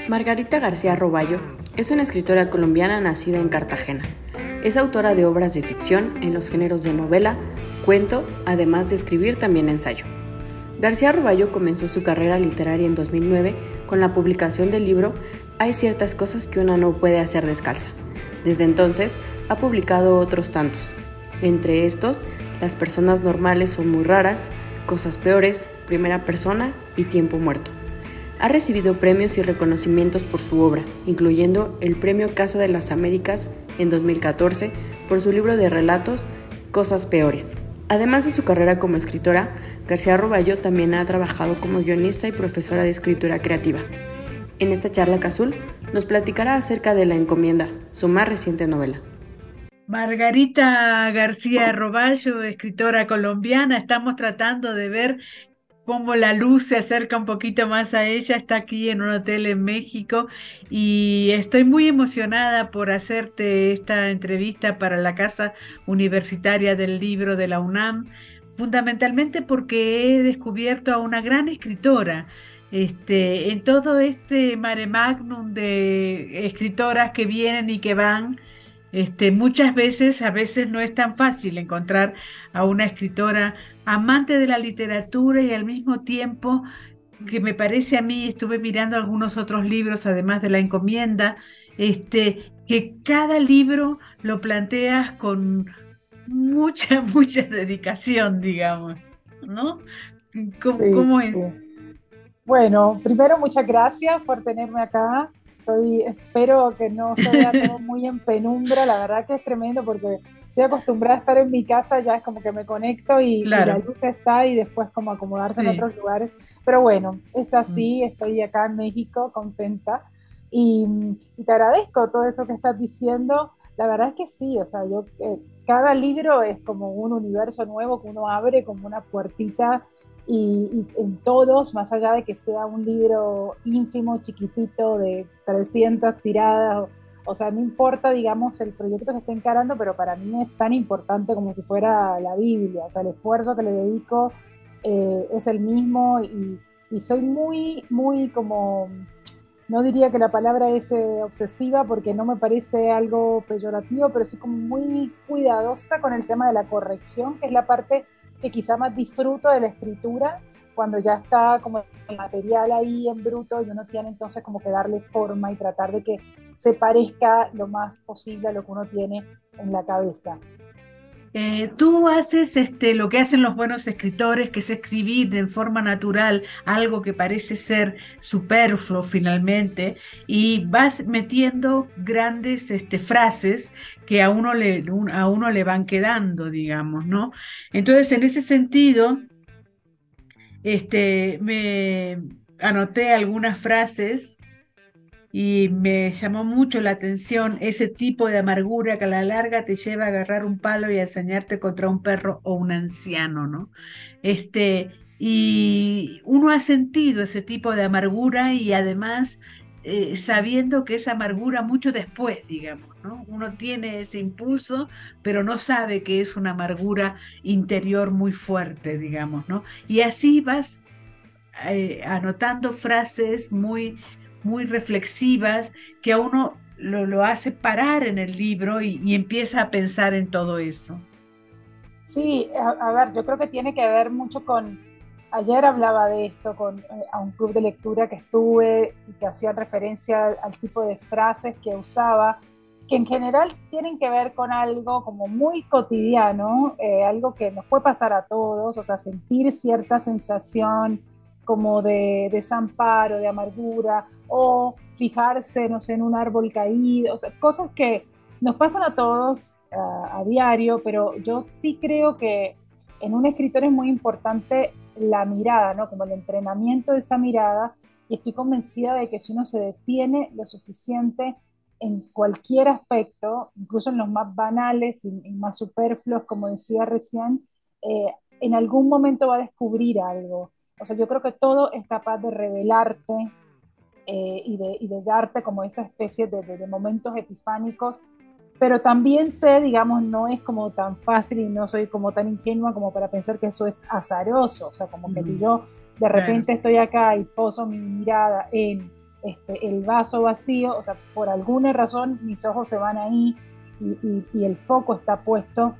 Margarita García Robayo es una escritora colombiana nacida en Cartagena. Es autora de obras de ficción en los géneros de novela, cuento, además de escribir también ensayo. García Robayo comenzó su carrera literaria en 2009 con la publicación del libro Hay ciertas cosas que una no puede hacer descalza. Desde entonces ha publicado otros tantos. Entre estos, Las personas normales son muy raras, Cosas peores, Primera persona y Tiempo muerto. Ha recibido premios y reconocimientos por su obra, incluyendo el Premio Casa de las Américas en 2014 por su libro de relatos Cosas peores. Además de su carrera como escritora, García Robayo también ha trabajado como guionista y profesora de escritura creativa. En esta charla casual nos platicará acerca de La Encomienda, su más reciente novela. Margarita García Robayo, escritora colombiana, estamos tratando de ver cómo la luz se acerca un poquito más a ella. Está aquí en un hotel en México y estoy muy emocionada por hacerte esta entrevista para la Casa Universitaria del Libro de la UNAM, fundamentalmente porque he descubierto a una gran escritora. En todo este mare magnum de escritoras que vienen y que van, muchas veces, a veces no es tan fácil encontrar a una escritora amante de la literatura y al mismo tiempo que me parece a mí, estuve mirando algunos otros libros, además de La Encomienda, que cada libro lo planteas con mucha, mucha dedicación, digamos, ¿no? Sí, ¿Cómo es? sí. Bueno, primero muchas gracias por tenerme acá. Espero que no se vea todo muy en penumbra. La verdad que es tremendo porque estoy acostumbrada a estar en mi casa, ya es como que me conecto y la Claro, luz está y después como acomodarse en sí. otros lugares. Pero bueno, es Mm. así, estoy acá en México contenta y, y te agradezco todo eso que estás diciendo. La verdad es que sí, o sea, cada libro es como un universo nuevo que uno abre como una puertita y en todos, más allá de que sea un libro ínfimo, chiquitito, de 300 tiradas, o sea, no importa, digamos, el proyecto que esté encarando, pero para mí es tan importante como si fuera la Biblia, o sea, el esfuerzo que le dedico es el mismo y soy muy, muy como, no diría que la palabra es obsesiva porque no me parece algo peyorativo, pero soy como muy cuidadosa con el tema de la corrección, que es la parte que quizá más disfruto de la escritura, cuando ya está como el material ahí en bruto y uno tiene entonces como que darle forma y tratar de que se parezca lo más posible a lo que uno tiene en la cabeza. Tú haces lo que hacen los buenos escritores, que es escribir de forma natural algo que parece ser superfluo finalmente, y vas metiendo grandes frases que a uno le van quedando, digamos, ¿no? Entonces, en ese sentido, me anoté algunas frases y me llamó mucho la atención ese tipo de amargura que a la larga te lleva a agarrar un palo y a ensañarte contra un perro o un anciano, ¿no? Y uno ha sentido ese tipo de amargura y además sabiendo que esa amargura mucho después, digamos, ¿no? Uno tiene ese impulso, pero no sabe que es una amargura interior muy fuerte, digamos, ¿no? Y así vas anotando frases muy reflexivas que a uno lo hace parar en el libro y empieza a pensar en todo eso. Sí, a ver, yo creo que tiene que ver mucho con, ayer hablaba de esto con a un club de lectura que estuve y que hacía referencia al tipo de frases que usaba, que en general tienen que ver con algo como muy cotidiano, algo que nos puede pasar a todos, o sea, sentir cierta sensación como de desamparo, de amargura, o fijarse, no sé, en un árbol caído, o sea, cosas que nos pasan a todos a diario, pero yo sí creo que en un escritor es muy importante la mirada, ¿no? Como el entrenamiento de esa mirada, y estoy convencida de que si uno se detiene lo suficiente en cualquier aspecto, incluso en los más banales y más superfluos, como decía recién, en algún momento va a descubrir algo. O sea, yo creo que todo es capaz de revelarte y de darte como esa especie de momentos epifánicos, pero también sé, digamos, no es como tan fácil y no soy como tan ingenua como para pensar que eso es azaroso, o sea, como que si Ujú. yo de Claro, repente estoy acá y poso mi mirada en el vaso vacío, o sea, por alguna razón mis ojos se van ahí y el foco está puesto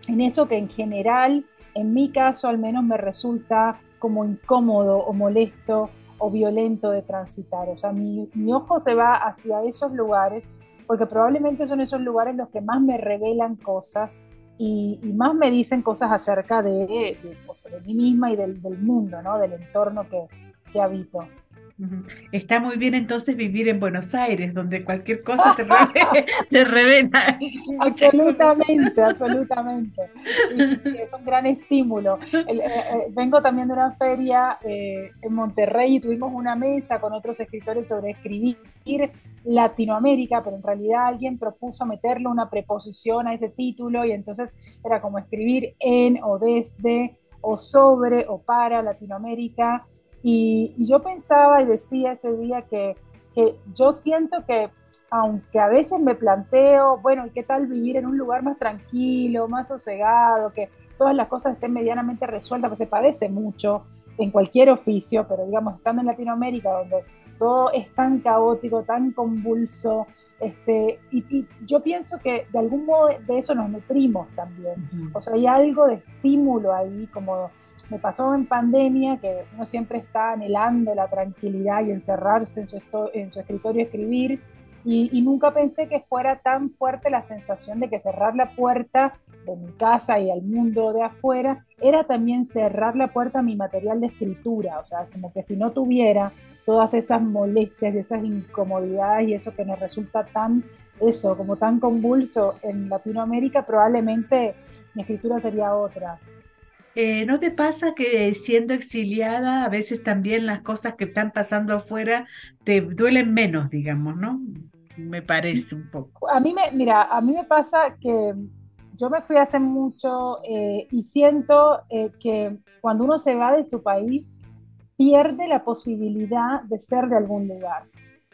en eso que en general, en mi caso al menos, me resulta como incómodo o molesto o violento de transitar. O sea, mi ojo se va hacia esos lugares porque probablemente son esos lugares los que más me revelan cosas y más me dicen cosas acerca o sea, de mí misma y del mundo, ¿no? Del entorno que habito. Ujú. Está muy bien entonces vivir en Buenos Aires, donde cualquier cosa te revela muchas cosas. Absolutamente, absolutamente. Sí, sí, sí, es un gran estímulo. Vengo también de una feria en Monterrey y tuvimos una mesa con otros escritores sobre escribir Latinoamérica, pero en realidad alguien propuso meterle una preposición a ese título y entonces era como escribir en o desde o sobre o para Latinoamérica. Y yo pensaba y decía ese día que yo siento que aunque a veces me planteo, bueno, ¿y qué tal vivir en un lugar más tranquilo, más sosegado, que todas las cosas estén medianamente resueltas, que se padece mucho en cualquier oficio, pero digamos, estando en Latinoamérica, donde todo es tan caótico, tan convulso, y yo pienso que de algún modo de eso nos nutrimos también. O sea, hay algo de estímulo ahí, como me pasó en pandemia, que uno siempre está anhelando la tranquilidad y encerrarse en su escritorio y escribir, y nunca pensé que fuera tan fuerte la sensación de que cerrar la puerta de mi casa y al mundo de afuera era también cerrar la puerta a mi material de escritura, o sea, como que si no tuviera todas esas molestias y esas incomodidades y eso que nos resulta como tan convulso en Latinoamérica, probablemente mi escritura sería otra. ¿No te pasa que siendo exiliada, a veces también las cosas que están pasando afuera te duelen menos, digamos, ¿no? Me parece un poco. Mira, a mí me pasa que yo me fui hace mucho y siento que cuando uno se va de su país, pierde la posibilidad de ser de algún lugar.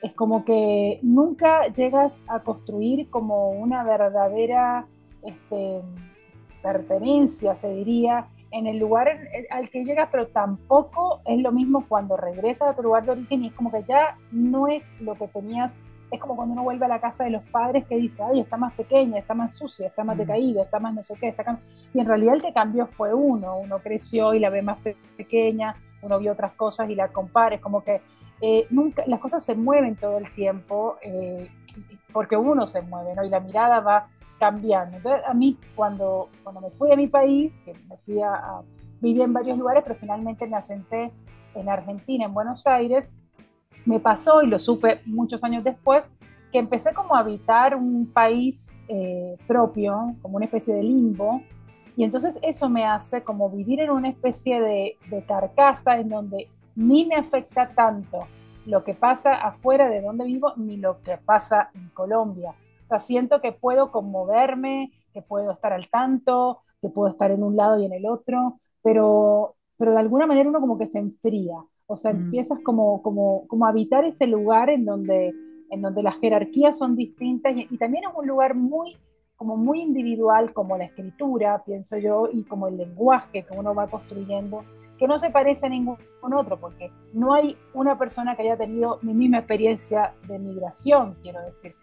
Es como que nunca llegas a construir como una verdadera este, pertenencia, se diría, en el lugar al que llegas, pero tampoco es lo mismo cuando regresas a tu lugar de origen y es como que ya no es lo que tenías. Es como cuando uno vuelve a la casa de los padres que dice, ay, está más pequeña, está más sucia, está más decaída, está más no sé qué, y en realidad el que cambió fue uno creció y la ve más pequeña, uno vio otras cosas y la compara, es como que nunca, las cosas se mueven todo el tiempo porque uno se mueve, ¿no? Y la mirada va cambiando. Entonces, a mí, cuando me fui de mi país, que me fui viví en varios lugares, pero finalmente me asenté en Argentina, en Buenos Aires, me pasó, y lo supe muchos años después, que empecé como a habitar un país propio, como una especie de limbo, y entonces eso me hace como vivir en una especie de carcasa en donde ni me afecta tanto lo que pasa afuera de donde vivo, ni lo que pasa en Colombia. O sea, siento que puedo conmoverme, que puedo estar al tanto, que puedo estar en un lado y en el otro, pero de alguna manera uno como que se enfría. O sea, Mm. empiezas como a habitar ese lugar en donde las jerarquías son distintas y también es un lugar como muy individual, como la escritura, pienso yo, y como el lenguaje que uno va construyendo, que no se parece a ningún otro, porque no hay una persona que haya tenido mi misma experiencia de migración, quiero decir.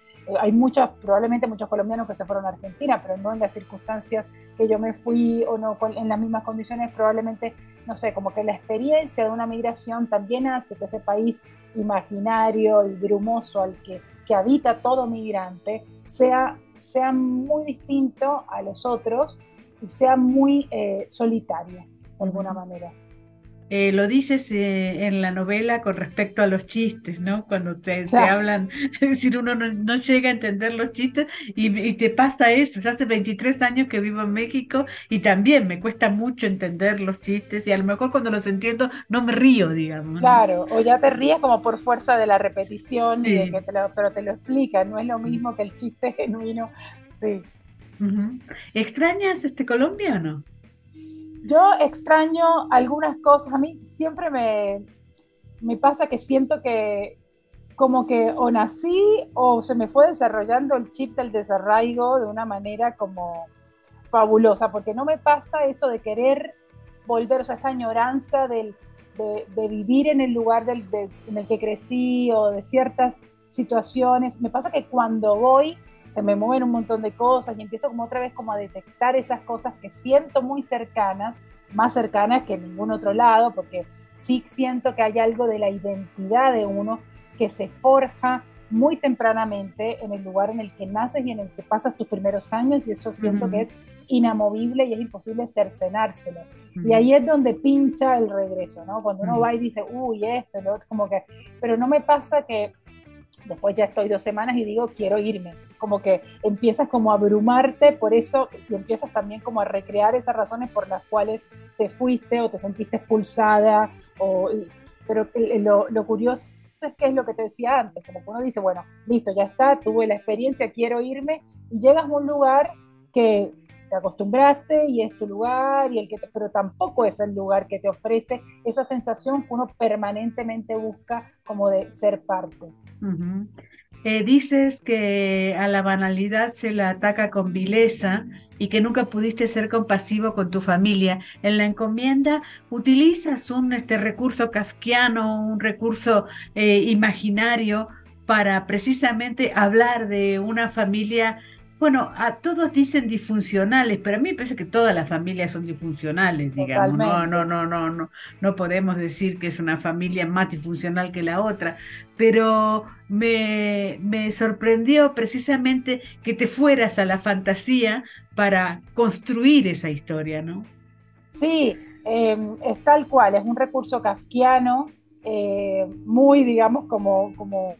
Hay probablemente muchos colombianos que se fueron a Argentina, pero no en las circunstancias que yo me fui o no en las mismas condiciones, probablemente, no sé, como que la experiencia de una migración también hace que ese país imaginario y brumoso al que habita todo migrante sea muy distinto a los otros y sea muy solitario, de alguna manera. Lo dices en la novela con respecto a los chistes, ¿no? Cuando te Claro. hablan, es decir, uno no llega a entender los chistes y te pasa eso. Yo hace 23 años que vivo en México y también me cuesta mucho entender los chistes y a lo mejor cuando los entiendo no me río, digamos, ¿no? Claro, o ya te ríes como por fuerza de la repetición y de que Sí. pero te lo explican, no es lo mismo que el chiste genuino. Sí. Ujú. ¿Extrañas Colombia o no? Yo extraño algunas cosas. A mí siempre me pasa que siento que como que o nací o se me fue desarrollando el chip del desarraigo de una manera como fabulosa, porque no me pasa eso de querer volver, o sea, esa añoranza de vivir en el lugar en el que crecí o de ciertas situaciones. Me pasa que cuando voy se me mueven un montón de cosas y empiezo como otra vez como a detectar esas cosas que siento muy cercanas, más cercanas que en ningún otro lado, porque sí siento que hay algo de la identidad de uno que se forja muy tempranamente en el lugar en el que naces y en el que pasas tus primeros años, y eso siento que es inamovible y es imposible cercenárselo. Y ahí es donde pincha el regreso, ¿no? Cuando uno va y dice, uy, esto, lo otro, como que, pero no me pasa que después ya estoy 2 semanas y digo, quiero irme. Como que empiezas como a abrumarte por eso y empiezas también como a recrear esas razones por las cuales te fuiste o te sentiste expulsada. Pero lo curioso es que es lo que te decía antes, como que uno dice, bueno, listo, ya está, tuve la experiencia, quiero irme, y llegas a un lugar que te acostumbraste y es tu lugar, pero tampoco es el lugar que te ofrece esa sensación que uno permanentemente busca como de ser parte. Dices que a la banalidad se la ataca con vileza y que nunca pudiste ser compasivo con tu familia. En la encomienda utilizas un recurso kafkiano, un recurso imaginario para precisamente hablar de una familia. Bueno, a todos dicen disfuncionales, pero a mí me parece que todas las familias son disfuncionales, digamos. No, Totalmente. no, no, no, no, no podemos decir que es una familia más disfuncional que la otra, pero me sorprendió precisamente que te fueras a la fantasía para construir esa historia, ¿no? Sí, es tal cual, es un recurso kafkiano, muy, digamos, como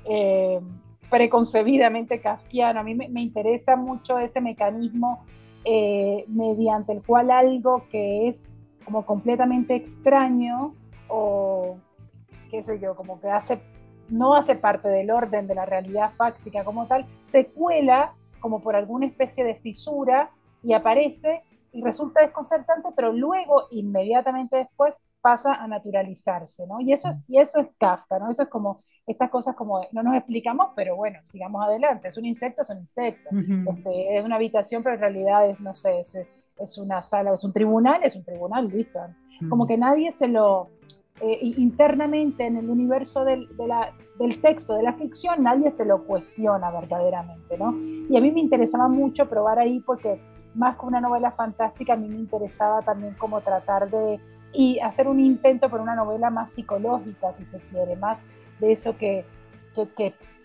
eh, preconcebidamente kafkiano. A mí me interesa mucho ese mecanismo mediante el cual algo que es como completamente extraño o qué sé yo, como que no hace parte del orden de la realidad fáctica como tal, se cuela como por alguna especie de fisura y aparece y resulta desconcertante, pero luego, inmediatamente después, pasa a naturalizarse, ¿no? Y eso es Kafka, ¿no? Eso es como estas cosas como, no nos explicamos, pero bueno, sigamos adelante. Es un insecto, es un insecto. Es una habitación, pero en realidad es, no sé, es una sala, es un tribunal, listo. Como que nadie se lo, internamente en el universo del texto, de la ficción, nadie se lo cuestiona verdaderamente, ¿no? Y a mí me interesaba mucho probar ahí porque más que una novela fantástica, a mí me interesaba también como tratar y hacer un intento por una novela más psicológica, si se quiere, más de eso que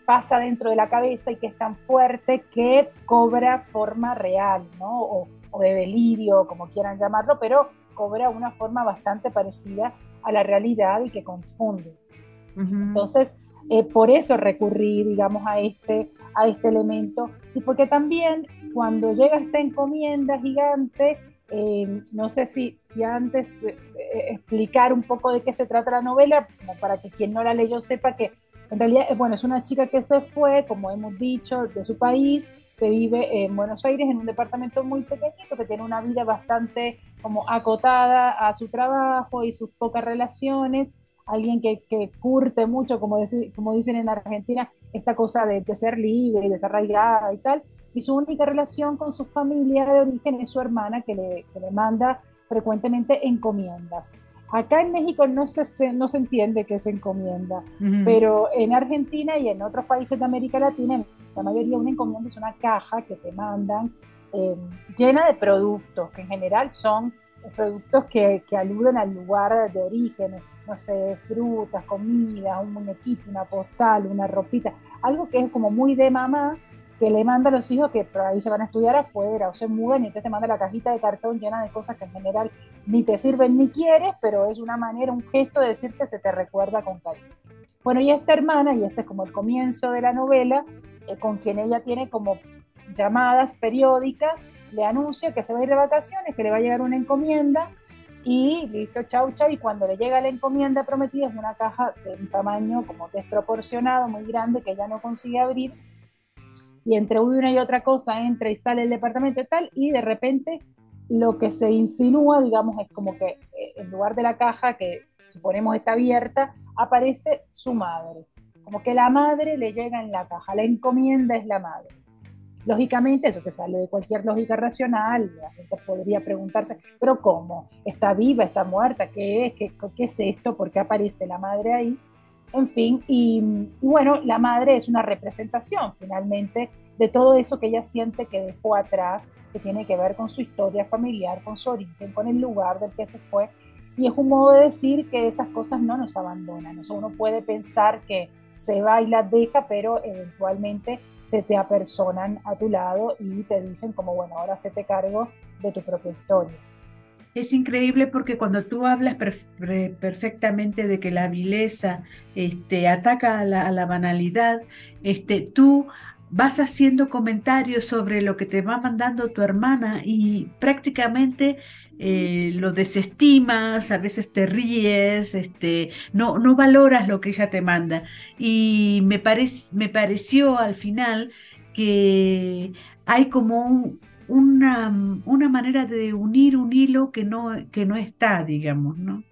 pasa dentro de la cabeza y que es tan fuerte que cobra forma real, ¿no? O de delirio, como quieran llamarlo, pero cobra una forma bastante parecida a la realidad y que confunde. Entonces, por eso recurrí, digamos, a este elemento, y porque también cuando llega esta encomienda gigante, no sé si antes explicar un poco de qué se trata la novela, como para que quien no la leyó sepa que en realidad, bueno, es una chica que se fue, como hemos dicho, de su país, que vive en Buenos Aires en un departamento muy pequeñito, que tiene una vida bastante como acotada a su trabajo y sus pocas relaciones, alguien que curte mucho, como dicen en Argentina, esta cosa de ser libre y desarraigada y tal, y su única relación con su familia de origen es su hermana que le manda frecuentemente encomiendas. Acá en México no se entiende qué es encomienda, pero en Argentina y en otros países de América Latina, la mayoría una encomienda es una caja que te mandan llena de productos, que en general son productos que aluden al lugar de origen, no sé, frutas, comidas, un muñequito, una postal, una ropita, algo que es como muy de mamá, que le manda a los hijos que por ahí se van a estudiar afuera o se mudan y entonces te manda la cajita de cartón llena de cosas que en general ni te sirven ni quieres, pero es una manera, un gesto de decirte se te recuerda con cariño. Bueno, y esta hermana, y este es como el comienzo de la novela, con quien ella tiene como llamadas periódicas, le anuncia que se va a ir de vacaciones, que le va a llegar una encomienda y listo, chau, chau. Y cuando le llega la encomienda prometida es una caja de un tamaño como desproporcionado, muy grande, que ella no consigue abrir. Y entre una y otra cosa entra y sale el departamento y tal, y de repente lo que se insinúa, digamos, es como que en lugar de la caja que suponemos está abierta, aparece su madre. Como que la madre le llega en la caja, la encomienda es la madre. Lógicamente, eso se sale de cualquier lógica racional, la gente podría preguntarse, pero ¿cómo? ¿Está viva? ¿Está muerta? ¿Qué es? ¿Qué es esto? ¿Por qué aparece la madre ahí? En fin, y bueno, la madre es una representación finalmente de todo eso que ella siente que dejó atrás, que tiene que ver con su historia familiar, con su origen, con el lugar del que se fue. Y es un modo de decir que esas cosas no nos abandonan. O sea, uno puede pensar que se va y las deja, pero eventualmente se te apersonan a tu lado y te dicen como, bueno, ahora se te cargo de tu propia historia. Es increíble porque cuando tú hablas perfectamente de que la vileza ataca a la banalidad, tú vas haciendo comentarios sobre lo que te va mandando tu hermana y prácticamente lo desestimas, a veces te ríes, no valoras lo que ella te manda. Y me pareció al final que hay como una manera de unir un hilo que no está, digamos, ¿no?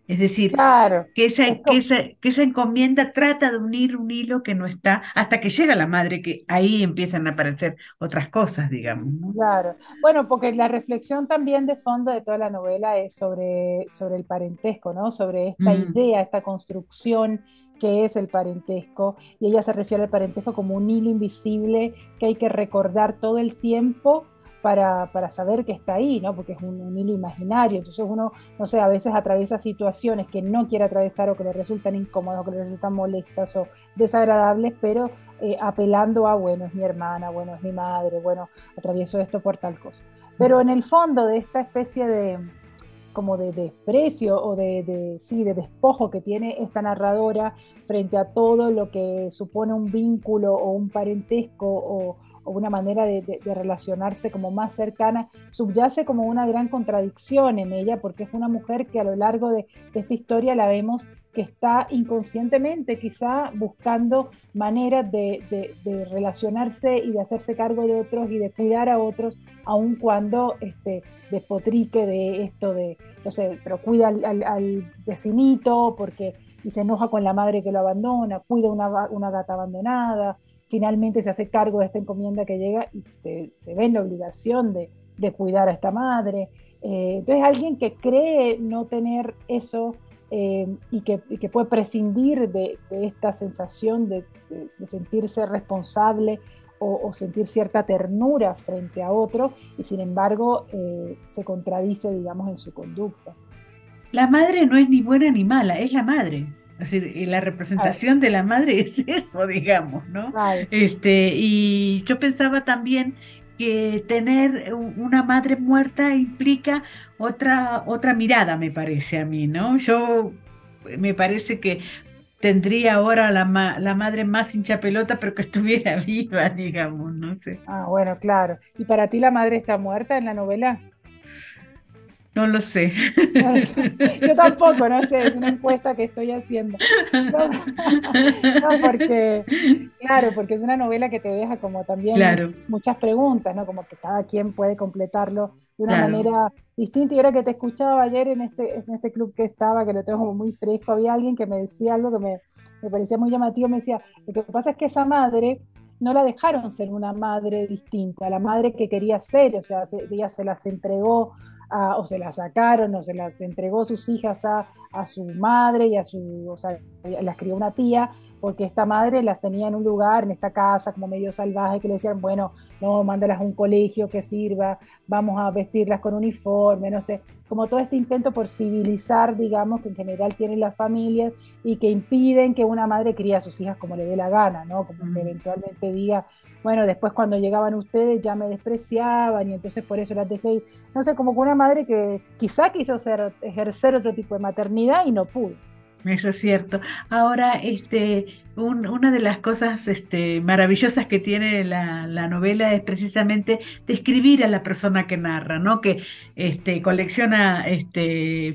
Es decir, Claro, que es como, que esa encomienda trata de unir un hilo que no está, hasta que llega la madre, que ahí empiezan a aparecer otras cosas, digamos, ¿no? claro. Bueno, porque la reflexión también de fondo de toda la novela es sobre el parentesco, ¿no? Sobre esta Mm. idea, esta construcción que es el parentesco. Y ella se refiere al parentesco como un hilo invisible que hay que recordar todo el tiempo para saber que está ahí, ¿no? Porque es un hilo imaginario. Entonces uno, no sé, a veces atraviesa situaciones que no quiere atravesar o que le resultan incómodas o que le resultan molestas o desagradables, pero apelando a, bueno, es mi hermana, bueno, es mi madre, bueno, atravieso esto por tal cosa. Pero en el fondo de esta especie de como de desprecio o sí, de despojo que tiene esta narradora frente a todo lo que supone un vínculo o un parentesco o una manera de relacionarse como más cercana, subyace como una gran contradicción en ella, porque es una mujer que a lo largo de esta historia la vemos que está inconscientemente quizá buscando maneras de relacionarse y de hacerse cargo de otros y de cuidar a otros, aun cuando despotrique de esto de, no sé, pero cuida al vecinito porque y se enoja con la madre que lo abandona, cuida una gata abandonada, finalmente se hace cargo de esta encomienda que llega y se ve en la obligación de cuidar a esta madre. Entonces alguien que cree no tener eso y que puede prescindir de esta sensación de sentirse responsable o sentir cierta ternura frente a otro y sin embargo se contradice, digamos, en su conducta. La madre no es ni buena ni mala, es la madre. Es decir, y la Claro, representación de la madre es eso, digamos, ¿no? claro. Y yo pensaba también que tener una madre muerta implica otra mirada, me parece a mí, ¿no? Me parece que tendría ahora la madre más hincha pelota, pero que estuviera viva, digamos, no sé. Ah, bueno, claro. ¿Y para ti la madre está muerta en la novela? No lo sé. No sé. Yo tampoco, no sé, es una encuesta que estoy haciendo. No, no, porque, claro, porque es una novela que te deja como también Claro, muchas preguntas, ¿no? Como que cada quien puede completarlo de una claro. manera distinta. Y ahora que te escuchaba ayer en este club que estaba, que lo tengo como muy fresco, había alguien que me decía algo que me parecía muy llamativo, me decía, lo que pasa es que esa madre no la dejaron ser una madre distinta, la madre que quería ser, o sea, ella se las entregó o se las sacaron o se las entregó sus hijas a su madre y a su, o sea, las crió una tía, porque esta madre las tenía en un lugar, en esta casa como medio salvaje, que le decían, bueno, no, mándalas a un colegio que sirva, vamos a vestirlas con uniforme, no sé, como todo este intento por civilizar, digamos, que en general tienen las familias y que impiden que una madre críe a sus hijas como le dé la gana, ¿no? Como que Mm. eventualmente diga, bueno, después cuando llegaban ustedes ya me despreciaban y entonces por eso las dejé ir. No sé, como que una madre que quizá quiso ejercer otro tipo de maternidad y no pudo. Eso es cierto. Ahora, una de las cosas maravillosas que tiene la novela es precisamente describir a la persona que narra, ¿no? Que colecciona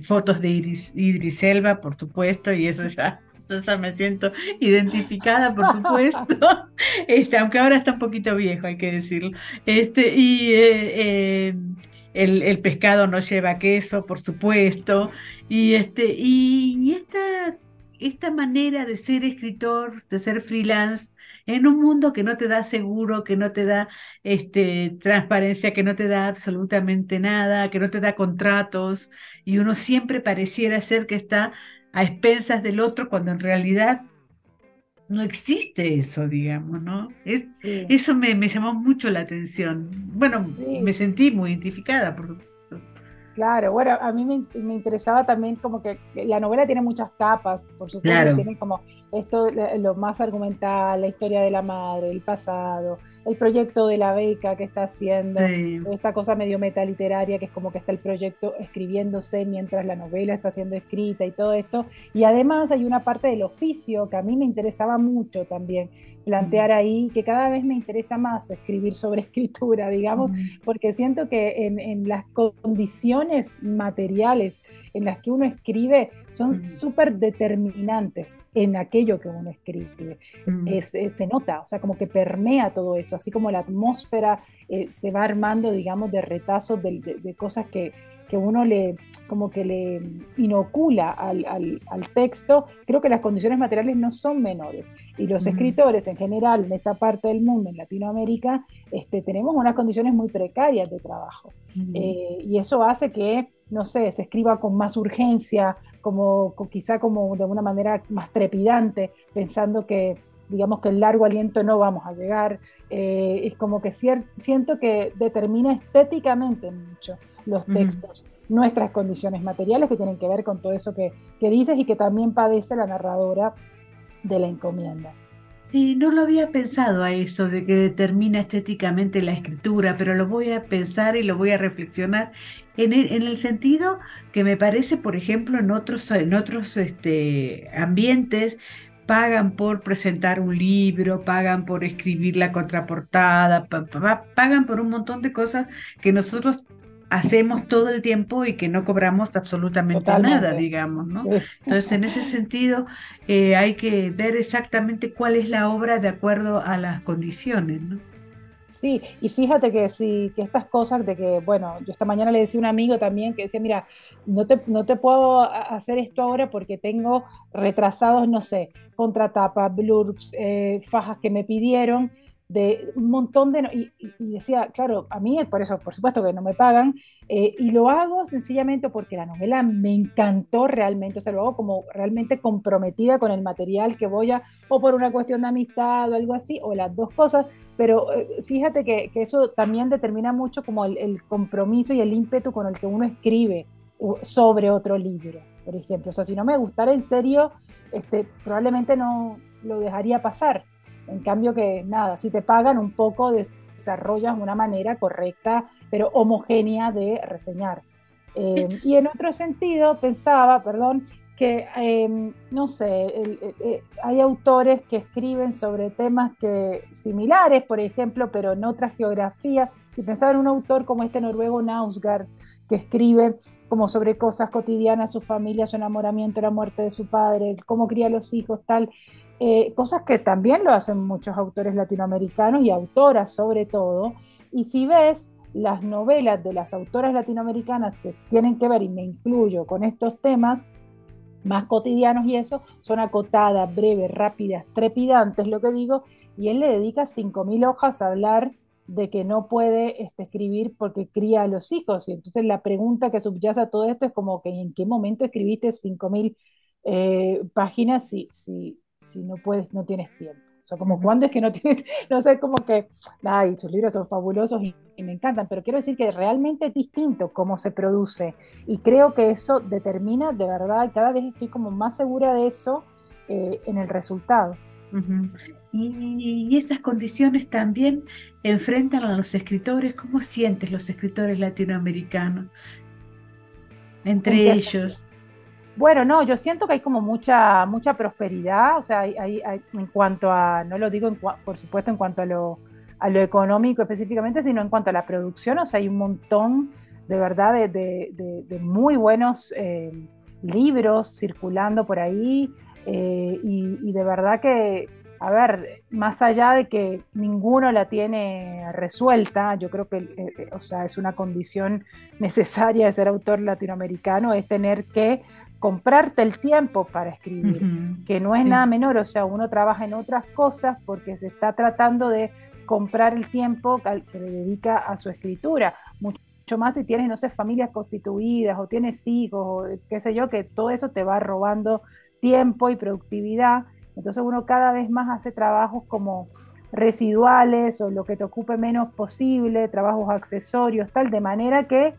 fotos de Idris Elba, por supuesto, y eso ya, yo ya me siento identificada, por supuesto. Aunque ahora está un poquito viejo, hay que decirlo. El pescado no lleva queso, por supuesto. Y esta esta manera de ser escritor, de ser freelance, en un mundo que no te da seguro, que no te da transparencia, que no te da absolutamente nada, que no te da contratos, y uno siempre pareciera ser que está a expensas del otro cuando en realidad no existe eso, digamos, ¿no? Sí, Eso me llamó mucho la atención. Bueno, me sí. sentí muy identificada, por supuesto. Claro, bueno, a mí me interesaba también como que la novela tiene muchas capas, por supuesto, Claro, tiene como esto, lo más argumental, la historia de la madre, el pasado, el proyecto de la beca que está haciendo, sí. esta cosa medio metaliteraria que es como que está el proyecto escribiéndose mientras la novela está siendo escrita y todo esto. Y además hay una parte del oficio que a mí me interesaba mucho también plantear ahí, que cada vez me interesa más escribir sobre escritura, digamos, Ujú, porque siento que en las condiciones materiales en las que uno escribe son ujú, súper determinantes en aquello que uno escribe. ujú, Se nota, o sea, como que permea todo eso, así como la atmósfera se va armando, digamos, de retazos de cosas que uno le, como que le inocula al texto. Creo que las condiciones materiales no son menores y los ujú, escritores en general en esta parte del mundo, en Latinoamérica, tenemos unas condiciones muy precarias de trabajo. ujú. Y eso hace que, no sé, se escriba con más urgencia, quizá como de una manera más trepidante, pensando que, digamos, que el largo aliento no vamos a llegar. Es como que siento que determina estéticamente mucho los Ujú. textos, nuestras condiciones materiales que tienen que ver con todo eso que dices y que también padece la narradora de la encomienda. Sí, no lo había pensado a eso de que determina estéticamente la escritura, pero lo voy a pensar y lo voy a reflexionar en el sentido que me parece, por ejemplo, en otros ambientes pagan por presentar un libro, pagan por escribir la contraportada, pagan por un montón de cosas que nosotros hacemos todo el tiempo y que no cobramos absolutamente nada, Totalmente. digamos, ¿no? Sí. Entonces, en ese sentido hay que ver exactamente cuál es la obra de acuerdo a las condiciones, ¿no? Sí, y fíjate que sí, que estas cosas de que, bueno, yo esta mañana le decía a un amigo también que decía, mira, no te puedo hacer esto ahora porque tengo retrasados, no sé, contratapas, blurbs, fajas que me pidieron de un montón de... y decía, claro, a mí por eso, por supuesto que no me pagan, y lo hago sencillamente porque la novela me encantó realmente, o sea, lo hago como realmente comprometida con el material que voy a, o por una cuestión de amistad o algo así, o las dos cosas, pero fíjate que eso también determina mucho como el compromiso y el ímpetu con el que uno escribe sobre otro libro, por ejemplo. O sea, si no me gustara en serio, probablemente no lo dejaría pasar. En cambio que nada, si te pagan un poco, desarrollas una manera correcta, pero homogénea de reseñar. Y en otro sentido, pensaba, perdón, que, no sé, hay autores que escriben sobre temas similares, por ejemplo, pero en otras geografías. Y pensaba en un autor como este noruego Nausgaard, que escribe como sobre cosas cotidianas, su familia, su enamoramiento, la muerte de su padre, cómo cría a los hijos, tal. Cosas que también lo hacen muchos autores latinoamericanos y autoras sobre todo. Y si ves las novelas de las autoras latinoamericanas que tienen que ver, y me incluyo con estos temas, más cotidianos y eso, son acotadas, breves, rápidas, trepidantes, lo que digo, y él le dedica 5.000 hojas a hablar de que no puede escribir porque cría a los hijos. Y entonces la pregunta que subyace a todo esto es como que en qué momento escribiste 5.000 páginas si no puedes, no tienes tiempo. O sea, como Ujú. cuándo es que no tienes, no sé, como que, ay, sus libros son fabulosos y me encantan, pero quiero decir que realmente es distinto cómo se produce y creo que eso determina de verdad, y cada vez estoy como más segura de eso en el resultado. Ujú. Y esas condiciones también enfrentan a los escritores. ¿Cómo sientes los escritores latinoamericanos ¿En entre qué sentido? ellos? Bueno, no, yo siento que hay como mucha prosperidad, o sea, en cuanto a, no lo digo por supuesto en cuanto a lo económico específicamente, sino en cuanto a la producción, o sea, hay un montón de verdad de muy buenos libros circulando por ahí y de verdad que, a ver, más allá de que ninguno la tiene resuelta, yo creo que, o sea, es una condición necesaria de ser autor latinoamericano, es tener que comprarte el tiempo para escribir, que no es Sí. nada menor, o sea, uno trabaja en otras cosas porque se está tratando de comprar el tiempo que le dedica a su escritura, mucho más si tienes, no sé, familias constituidas o tienes hijos o qué sé yo, que todo eso te va robando tiempo y productividad, entonces uno cada vez más hace trabajos como residuales o lo que te ocupe menos posible, trabajos accesorios, tal, de manera que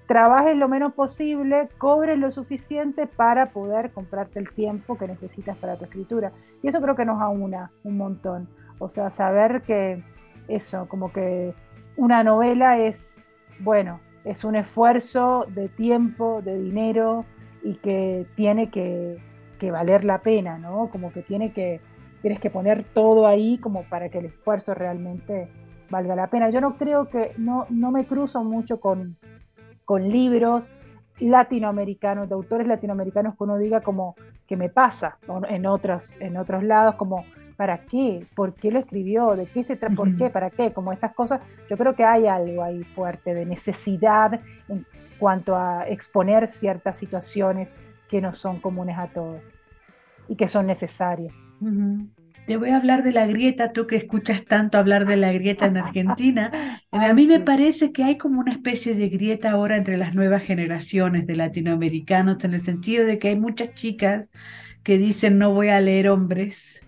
trabajes lo menos posible, cobres lo suficiente para poder comprarte el tiempo que necesitas para tu escritura. Y eso creo que nos aúna un montón. O sea, saber que eso, como que una novela es, bueno, es un esfuerzo de tiempo, de dinero y que tiene que valer la pena, ¿no? Como que tienes que poner todo ahí como para que el esfuerzo realmente valga la pena. Yo no creo que, no me cruzo mucho con libros latinoamericanos, de autores latinoamericanos que uno diga como que me pasa en otros lados, como ¿para qué? ¿Por qué lo escribió? ¿De qué se trata? ¿Por qué? ¿Para qué? Como estas cosas, yo creo que hay algo ahí fuerte de necesidad en cuanto a exponer ciertas situaciones que no son comunes a todos y que son necesarias. Te voy a hablar de la grieta, tú que escuchas tanto hablar de la grieta en Argentina. A Ay, mí me sí. parece que hay como una especie de grieta ahora entre las nuevas generaciones de latinoamericanos, en el sentido de que hay muchas chicas que dicen no voy a leer hombres,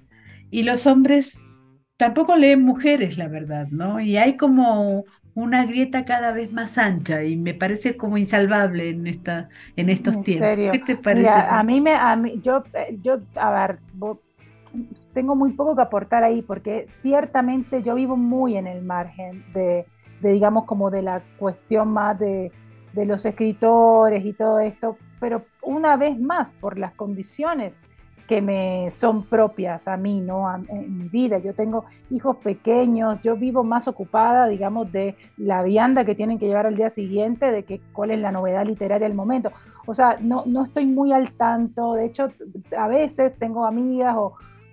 y los hombres tampoco leen mujeres, la verdad, ¿no? Y hay como una grieta cada vez más ancha y me parece como insalvable en estos En tiempos. ¿Qué serio. te parece? Mira, a ver, tengo muy poco que aportar ahí porque ciertamente yo vivo muy en el margen digamos, como de la cuestión más de los escritores y todo esto, pero una vez más, por las condiciones que me son propias a mí, ¿no? En mi vida. Yo tengo hijos pequeños, yo vivo más ocupada, digamos, de la vianda que tienen que llevar al día siguiente, de que cuál es la novedad literaria del momento. O sea, no estoy muy al tanto, de hecho, a veces tengo amigas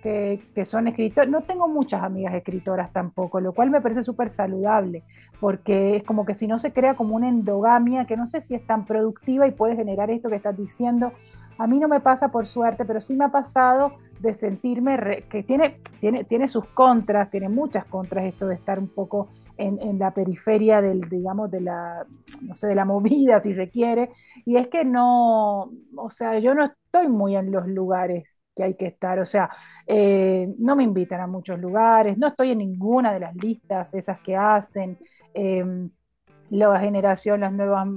que son escritoras, no tengo muchas amigas escritoras tampoco, lo cual me parece súper saludable, porque es como que si no se crea como una endogamia que no sé si es tan productiva y puede generar esto que estás diciendo. A mí no me pasa por suerte, pero sí me ha pasado de sentirme que tiene sus contras, tiene muchas contras esto de estar un poco en la periferia digamos, no sé, de la movida, si se quiere, y es que no, o sea, yo no estoy muy en los lugares que hay que estar, o sea, no me invitan a muchos lugares, no estoy en ninguna de las listas esas que hacen, la generación, las nuevas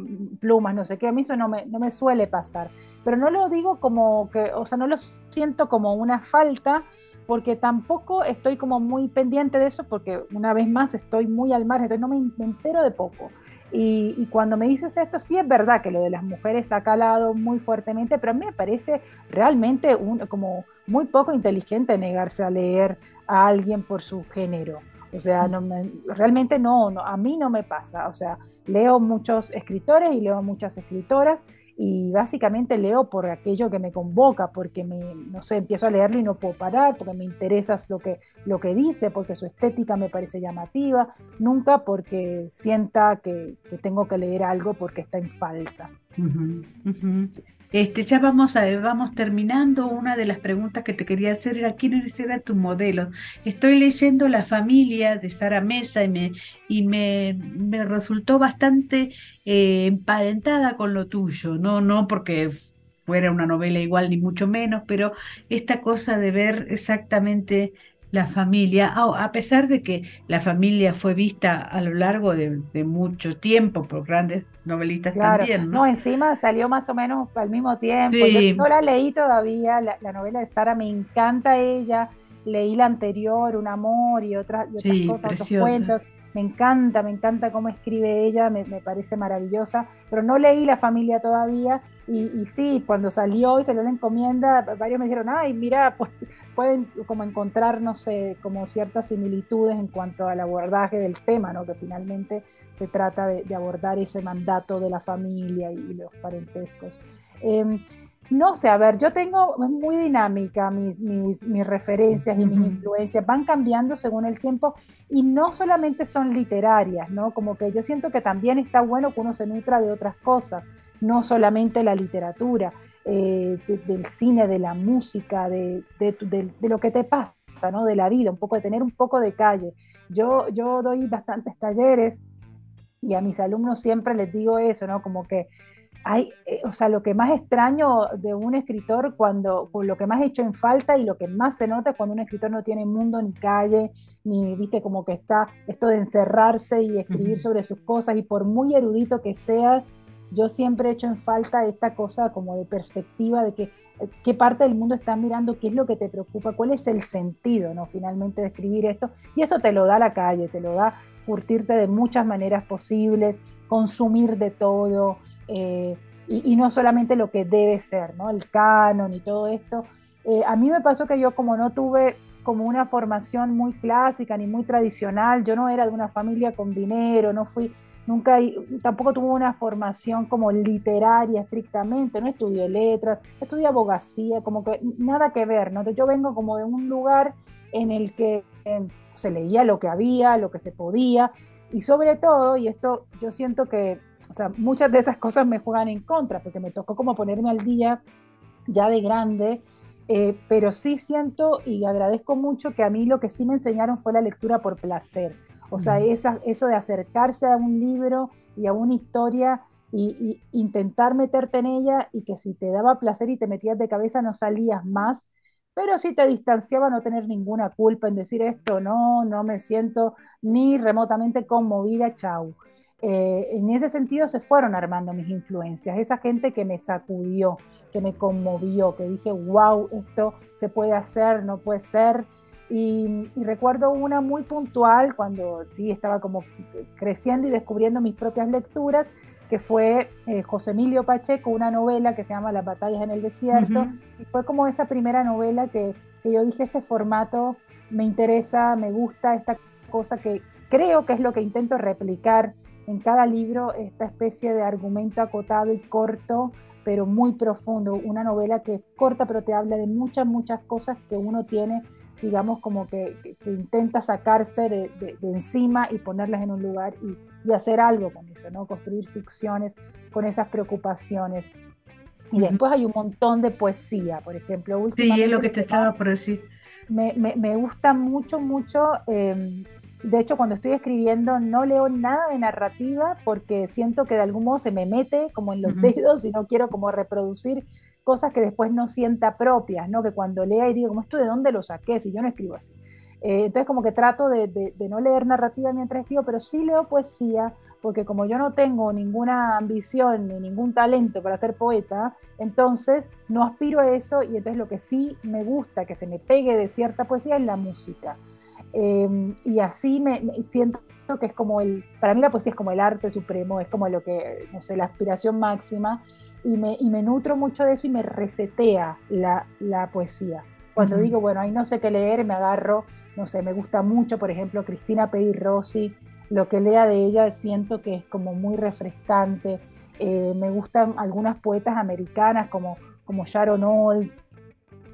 plumas, no sé qué, a mí eso no me suele pasar, pero no lo digo como que, o sea, no lo siento como una falta, porque tampoco estoy como muy pendiente de eso, porque una vez más estoy muy al margen, entonces me entero de poco. Y cuando me dices esto, sí es verdad que lo de las mujeres ha calado muy fuertemente, pero a mí me parece realmente como muy poco inteligente negarse a leer a alguien por su género. O sea, realmente a mí no me pasa. O sea, leo muchos escritores y leo muchas escritoras y básicamente leo por aquello que me convoca, porque no sé, empiezo a leerlo y no puedo parar, porque me interesa lo que dice, porque su estética me parece llamativa, nunca porque sienta que tengo que leer algo porque está en falta. Ujú, ujú. Ya vamos terminando. Una de las preguntas que te quería hacer era quién era tu modelo. Estoy leyendo La familia de Sara Mesa me resultó bastante emparentada con lo tuyo, no porque fuera una novela igual ni mucho menos, pero esta cosa de ver exactamente la familia, a pesar de que la familia fue vista a lo largo de mucho tiempo por grandes novelistas Claro, también, no, ¿no? encima salió más o menos al mismo tiempo. Yo no Sí, la leí todavía, la novela de Sara me encanta ella. Leí la anterior, Un amor y otras sí, cosas, otros preciosa. cuentos. Me encanta cómo escribe ella, me parece maravillosa. Pero no leí La familia todavía. Y sí, cuando salió y salió la encomienda, varios me dijeron, ay, mira, pues pueden como encontrar, no sé, como ciertas similitudes en cuanto al abordaje del tema, ¿no? Que finalmente se trata de abordar ese mandato de la familia y los parentescos. Eh, no sé, a ver, yo tengo es muy dinámica mis referencias y mis Ujú. influencias, van cambiando según el tiempo y no solamente son literarias, ¿no? Como que yo siento que también está bueno que uno se nutra de otras cosas, no solamente la literatura. del cine, de la música, de lo que te pasa, ¿no? De la vida, un poco de tener un poco de calle. Yo doy bastantes talleres y a mis alumnos siempre les digo eso, ¿no? Como que o sea, lo que más extraño de un escritor, lo que más echo en falta y lo que más se nota es cuando un escritor no tiene mundo ni calle, ni, viste, como que está esto de encerrarse y escribir sobre sus cosas, y por muy erudito que sea, yo siempre echo en falta esta cosa como de perspectiva de que qué parte del mundo estás mirando, qué es lo que te preocupa, cuál es el sentido, ¿no? Finalmente de escribir esto, y eso te lo da la calle, te lo da curtirte de muchas maneras posibles, consumir de todo, y no solamente lo que debe ser, ¿no? El canon y todo esto. A mí me pasó que yo, como no tuve como una formación muy clásica ni muy tradicional, yo no era de una familia con dinero, no fui, nunca, tampoco tuve una formación como literaria estrictamente, no estudié letras, estudié abogacía, como que nada que ver, ¿no? Entonces yo vengo como de un lugar en el que se leía lo que había, lo que se podía, y sobre todo, y esto yo siento que, o sea, muchas de esas cosas me juegan en contra, porque me tocó como ponerme al día ya de grande, pero sí siento y agradezco mucho que a mí lo que sí me enseñaron fue la lectura por placer. O sea, eso de acercarse a un libro y a una historia y intentar meterte en ella, y que si te daba placer y te metías de cabeza no salías más, pero si te distanciaba no tener ninguna culpa en decir esto, no me siento ni remotamente conmovida, chau. En ese sentido se fueron armando mis influencias, esa gente que me sacudió, que me conmovió, que dije, wow, esto se puede hacer, no puede ser. Y recuerdo una muy puntual cuando sí estaba como creciendo y descubriendo mis propias lecturas, que fue José Emilio Pacheco, una novela que se llama Las batallas en el desierto, y fue como esa primera novela que yo dije, este formato me interesa, me gusta, esta cosa que creo que es lo que intento replicar en cada libro, esta especie de argumento acotado y corto, pero muy profundo, una novela que es corta pero te habla de muchas cosas que uno tiene, digamos, como que intenta sacarse de encima y ponerlas en un lugar y hacer algo con eso, ¿no? Construir ficciones con esas preocupaciones. Y después hay un montón de poesía, por ejemplo, últimamente. Sí, es lo que te estaba por decir. Me gusta mucho, de hecho, cuando estoy escribiendo no leo nada de narrativa porque siento que de algún modo se me mete como en los dedos y no quiero como reproducir cosas que después no sienta propias, ¿no? Que cuando lea y digo, ¿cómo esto de dónde lo saqué? Si yo no escribo así. Entonces como que trato de no leer narrativa mientras escribo, pero sí leo poesía, porque como yo no tengo ninguna ambición ni ningún talento para ser poeta, entonces no aspiro a eso, y entonces lo que sí me gusta que se me pegue de cierta poesía es la música. Y así me siento que es como para mí la poesía es como el arte supremo, es como lo que, no sé, la aspiración máxima, y me nutro mucho de eso y me resetea la poesía. Cuando digo, bueno, ahí no sé qué leer, me agarro, no sé, me gusta mucho, por ejemplo, Cristina Pei Rossi, lo que lea de ella siento que es como muy refrescante. Me gustan algunas poetas americanas como Sharon Olds.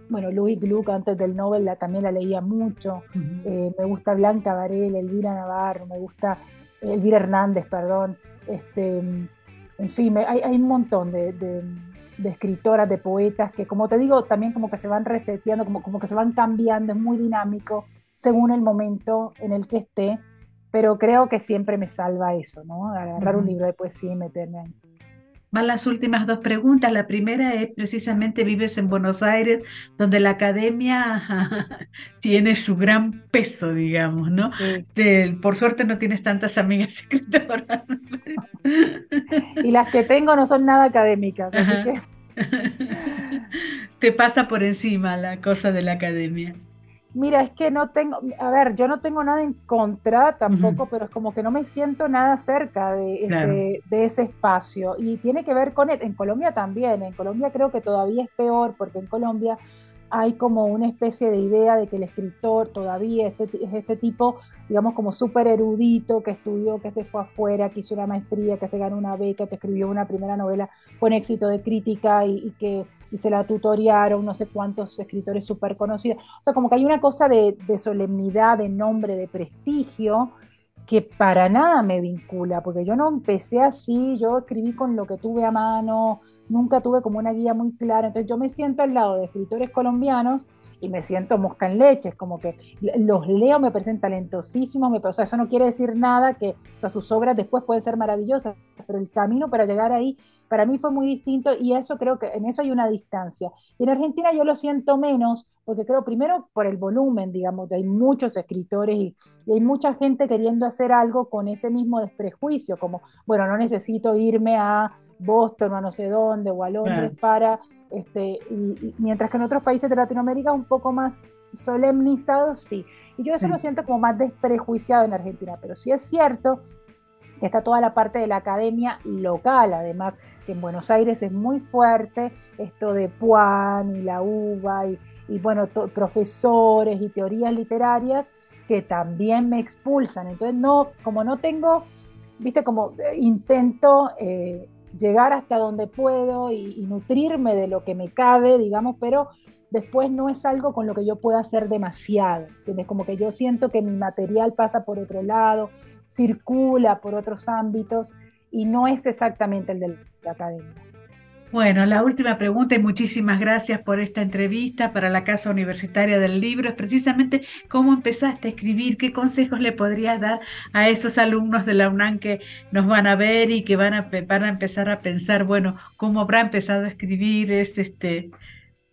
Bueno, Louise Gluck antes del Nobel también la leía mucho. Me gusta Blanca Varela, Elvira Navarro, me gusta Elvira Hernández, perdón. En fin, hay un montón de escritoras, de poetas que, como te digo, también como que se van reseteando, como que se van cambiando, es muy dinámico según el momento en el que esté, pero creo que siempre me salva eso, ¿no? Agarrar un libro de poesía y meterme ahí. Van las últimas dos preguntas. La primera es precisamente, vives en Buenos Aires, donde la academia tiene su gran peso, digamos, ¿no? Sí. Por suerte no tienes tantas amigas escritoras. Y las que tengo no son nada académicas, así que... Te pasa por encima la cosa de la academia. Mira, es que no tengo, a ver, yo no tengo nada en contra tampoco, pero es como que no me siento nada cerca de ese espacio. Y tiene que ver con, en Colombia también, en Colombia creo que todavía es peor, porque en Colombia hay como una especie de idea de que el escritor todavía es este tipo, digamos, como súper erudito, que estudió, que se fue afuera, que hizo una maestría, que se ganó una beca, que escribió una primera novela con éxito de crítica y se la tutoriaron no sé cuántos escritores súper conocidos. O sea, como que hay una cosa de solemnidad, de nombre, de prestigio, que para nada me vincula, porque yo no empecé así, yo escribí con lo que tuve a mano, nunca tuve como una guía muy clara. Entonces yo me siento al lado de escritores colombianos y me siento mosca en leche, es como que los leo, me parecen talentosísimos, o sea, eso no quiere decir nada que, o sea, sus obras después pueden ser maravillosas, pero el camino para llegar ahí para mí fue muy distinto y eso creo que en eso hay una distancia. Y en Argentina yo lo siento menos, porque creo primero por el volumen, digamos, hay muchos escritores y hay mucha gente queriendo hacer algo con ese mismo desprejuicio, como, bueno, no necesito irme a Boston o a no sé dónde o a Londres Claro. para y mientras que en otros países de Latinoamérica un poco más solemnizados, sí. Y yo eso lo Sí. siento como más desprejuiciado en Argentina, pero sí es cierto que está toda la parte de la academia local, además, que en Buenos Aires es muy fuerte esto de Puan y la UBA y bueno, profesores y teorías literarias que también me expulsan. Entonces, no, como no tengo, viste, como intento llegar hasta donde puedo y nutrirme de lo que me cabe, digamos, pero después no es algo con lo que yo pueda hacer demasiado, ¿entiendes? Como que yo siento que mi material pasa por otro lado, circula por otros ámbitos y no es exactamente el de la academia. Bueno, la última pregunta y muchísimas gracias por esta entrevista para la Casa Universitaria del Libro es precisamente cómo empezaste a escribir, qué consejos le podrías dar a esos alumnos de la UNAM que nos van a ver y que van a empezar a pensar, bueno, cómo habrá empezado a escribir,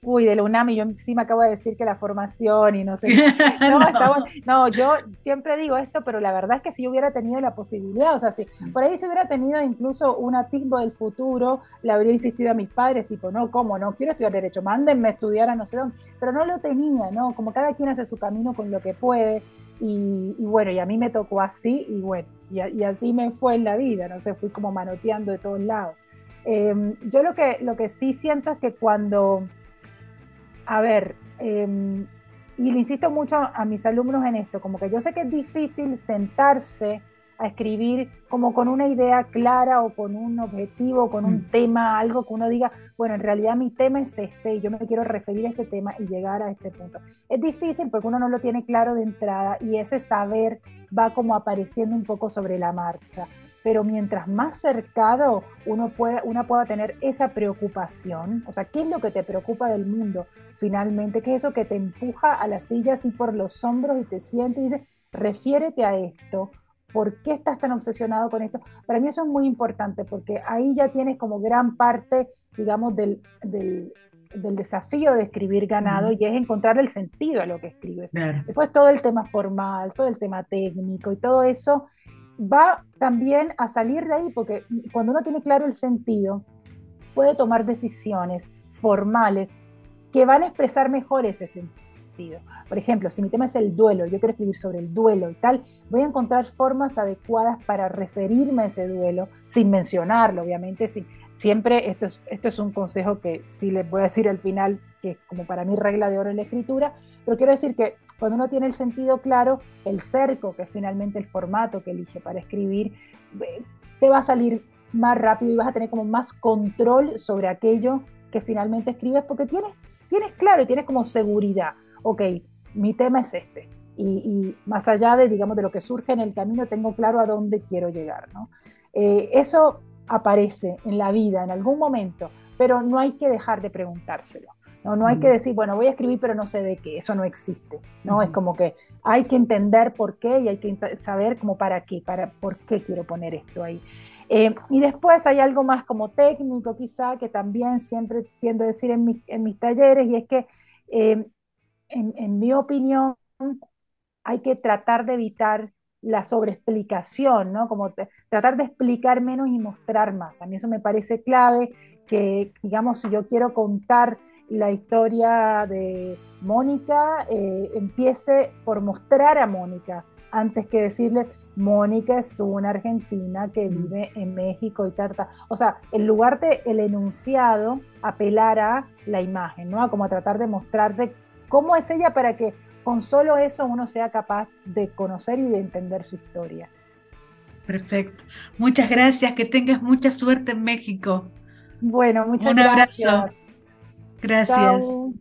Uy, de la UNAM, y yo sí me acabo de decir que la formación y no sé qué. No, estamos, No. no, yo siempre digo esto, pero la verdad es que si yo hubiera tenido la posibilidad, o sea, si por ahí si hubiera tenido incluso un atisbo del futuro, le habría insistido a mis padres, tipo, no, ¿cómo? No quiero estudiar Derecho, mándenme a estudiar a no sé dónde, pero no lo tenía, ¿no? Como cada quien hace su camino con lo que puede, y bueno, y a mí me tocó así, y bueno, y así me fue en la vida, no sé, fui como manoteando de todos lados. Yo lo que sí siento es que cuando a ver, y le insisto mucho a mis alumnos en esto, como que yo sé que es difícil sentarse a escribir como con una idea clara o con un objetivo, con un tema, algo que uno diga, bueno, en realidad mi tema es este y yo me quiero referir a este tema y llegar a este punto. Es difícil porque uno no lo tiene claro de entrada y ese saber va como apareciendo un poco sobre la marcha, pero mientras más cercado uno pueda tener esa preocupación, o sea, ¿qué es lo que te preocupa del mundo finalmente? ¿Qué es eso que te empuja a la silla así por los hombros y te siente y dice, refiérete a esto? ¿Por qué estás tan obsesionado con esto? Para mí eso es muy importante porque ahí ya tienes como gran parte, digamos, del desafío de escribir ganado y es encontrar el sentido a lo que escribes. Claro. Después todo el tema formal, todo el tema técnico y todo eso va también a salir de ahí, porque cuando uno tiene claro el sentido, puede tomar decisiones formales que van a expresar mejor ese sentido. Por ejemplo, si mi tema es el duelo, yo quiero escribir sobre el duelo y tal, voy a encontrar formas adecuadas para referirme a ese duelo, sin mencionarlo, obviamente, sin, siempre esto es un consejo que sí les voy a decir al final, que es como para mí regla de oro en la escritura, pero quiero decir que cuando uno tiene el sentido claro, el cerco, que es finalmente el formato que elige para escribir, te va a salir más rápido y vas a tener como más control sobre aquello que finalmente escribes porque tienes claro y tienes como seguridad. Ok, mi tema es este. Y más allá de, digamos, de lo que surge en el camino, tengo claro a dónde quiero llegar, ¿no? Eso aparece en la vida en algún momento, pero no hay que dejar de preguntárselo. No, no hay que decir, bueno, voy a escribir, pero no sé de qué, eso no existe, ¿no? Es como que hay que entender por qué y hay que saber como para qué, por qué quiero poner esto ahí. Y después hay algo más como técnico quizá, que también siempre tiendo a decir en mis talleres, y es que en mi opinión hay que tratar de evitar la sobreexplicación, ¿no? Como tratar de explicar menos y mostrar más. A mí eso me parece clave, que digamos, si yo quiero contar la historia de Mónica, empiece por mostrar a Mónica, antes que decirle, Mónica es una argentina que vive en México y tal, tal. O sea, en lugar de el enunciado, apelar a la imagen, ¿no? A como a tratar de mostrarte cómo es ella para que con solo eso uno sea capaz de conocer y de entender su historia. Perfecto. Muchas gracias, que tengas mucha suerte en México. Bueno, muchas Un abrazo. gracias. Gracias. Chao.